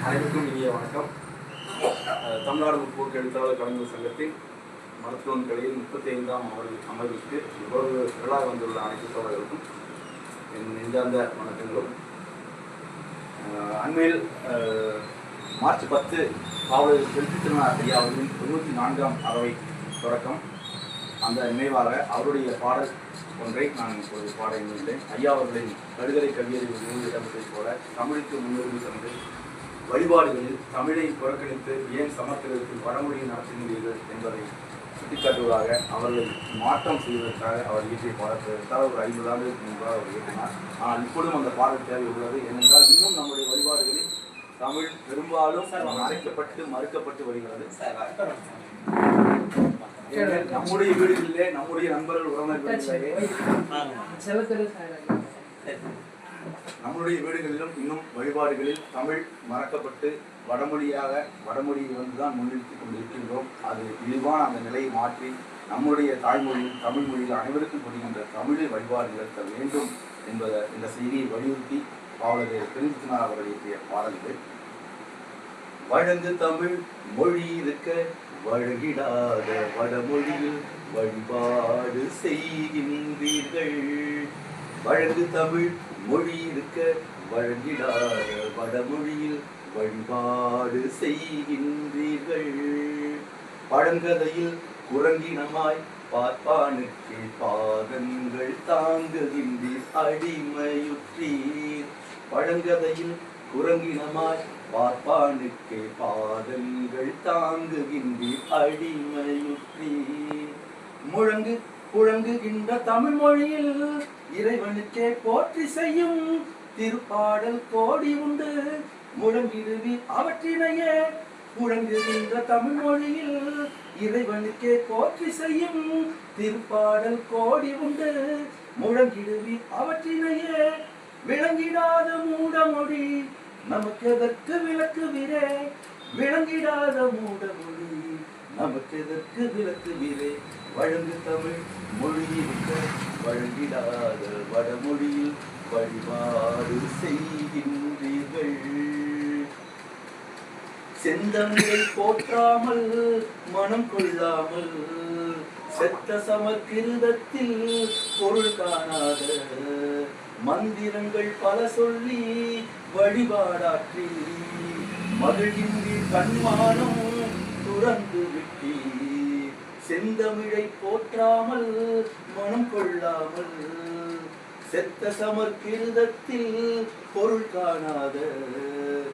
அனைவருக்கும் இனிய வணக்கம். தமிழ்நாடு முற்போக்கு எழுத்தாளர் கலைஞர் சங்கத்தின் மருத்துவன் கலையில் 35ஆம் அமர்வுக்கு இவ்வளவு விழா வந்துள்ள அனைத்து தோழர்களுக்கும் என் நெஞ்சார்ந்த வணக்கங்களும். அண்மையில் மார்ச் 10 பாவலர் செல்வி திருநாள் ஐயா அவர்களின் 94ஆம் அறவை தொடக்கம். அந்த நினைவாக அவருடைய பாடல் ஒன்றை நான் இப்போது பாட எண்ணுகிறேன். ஐயா அவர்களின் கடுகரை கவியறிவு நினைவிடத்தை போல தமிழுக்கு முன்னுரிமை தந்து வழிபாடுகளில் தமிழை புறக்கணித்து ஏன் சமஸ்கிருதத்தில் வடமொழியை நடத்துகிறீர்கள் என்பதை சுட்டிக்காட்டுவதாக அவர்களை மாற்றம் செய்வதற்காக அவர் இயற்றிய பாடத்திற்காக ஒரு 50 ஆண்டுகளுக்கு முன்பாக அவர் இயற்றினார். ஆனால் இப்பொழுதும் அந்த பாடல் தேவை உள்ளது. ஏனென்றால் இன்னும் நம்முடைய வழிபாடுகளில் தமிழ் பெரும்பாலும் மறுக்கப்பட்டு வருகிறது. நம்முடைய வீடுகளிலே நம்முடைய நண்பர்கள் உறவினர்களிலேயே நம்முடைய வீடுகளிலும் இன்னும் வழிபாடுகளில் தமிழ் மறக்கப்பட்டு வடமொழியை வந்துதான் முன்னிறுத்திக் கொண்டிருக்கின்றோம். அது இழிவான அந்த நிலையை மாற்றி நம்முடைய தாய்மொழியில் தமிழ் மொழியில் அனைவருக்கும் புரிகின்ற தமிழில் வழிபாடு நடத்த வேண்டும் என்பதை இந்த செய்தியை வலியுறுத்தி பாவலர் பெருந்தினார் அவர்கள் இயற்றிய பாடல்கள். வழங்கு தமிழ் மொழி இருக்க வழங்கிடாத வடமொழியில் வழிபாடு செய்கின்றீர்கள். வழங்கு தமிழ் மொழி இருக்க வழங்கிடாத வடமொழியில் வழிபாடு செய்கின்றீர்கள். பழங்கதையில் குரங்கினமாய் பார்ப்பானுக்கு பாதங்கள் தாங்குகின்றீர் அடிமையுற்றீர். பழங்கதையில் குரங்கினமாய் பார்ப்பானுக்கு பாதங்கள் தாங்குகின்றீர் அடிமையுற்றீர். புழங்குகின்ற தமிழ் மொழியில் இறைவனுக்கே போற்றி செய்யும் திருப்பாடல் கோடி உண்டு. முழங்கிடுவி அவற்றினையே புழங்குகின்ற தமிழ் மொழியில் இறைவனுக்கே போற்றி செய்யும் திருப்பாடல் கோடி உண்டு. முழங்கிடுவி அவற்றினையே விளங்கிடாத மூடமொழி நமக்கு எதற்கு விளக்குவீரே. விளங்கிடாத மூடமொழி நமக்கு எதற்கு விளக்குவீரே. வழங்கு தமிழ் மொழி இருக்க வழங்கிடாத வடமொழியில் வழிபாடு செய்கின்றீர்கள். செந்தமிழை போற்றாமல் மனம் கொள்ளாமல் செத்த சமஸ்கிருதத்தில் பொருள் காணாத மந்திரங்கள் பல சொல்லி வழிபாடாற்றி மகிழ்கின்றீர் கண்மானம் துறந்து விட்டீர். செந்தமிழை போற்றாமல் மனம் கொள்ளாமல் செத்த சமஸ்கிருதத்தில் பொருள் காணாத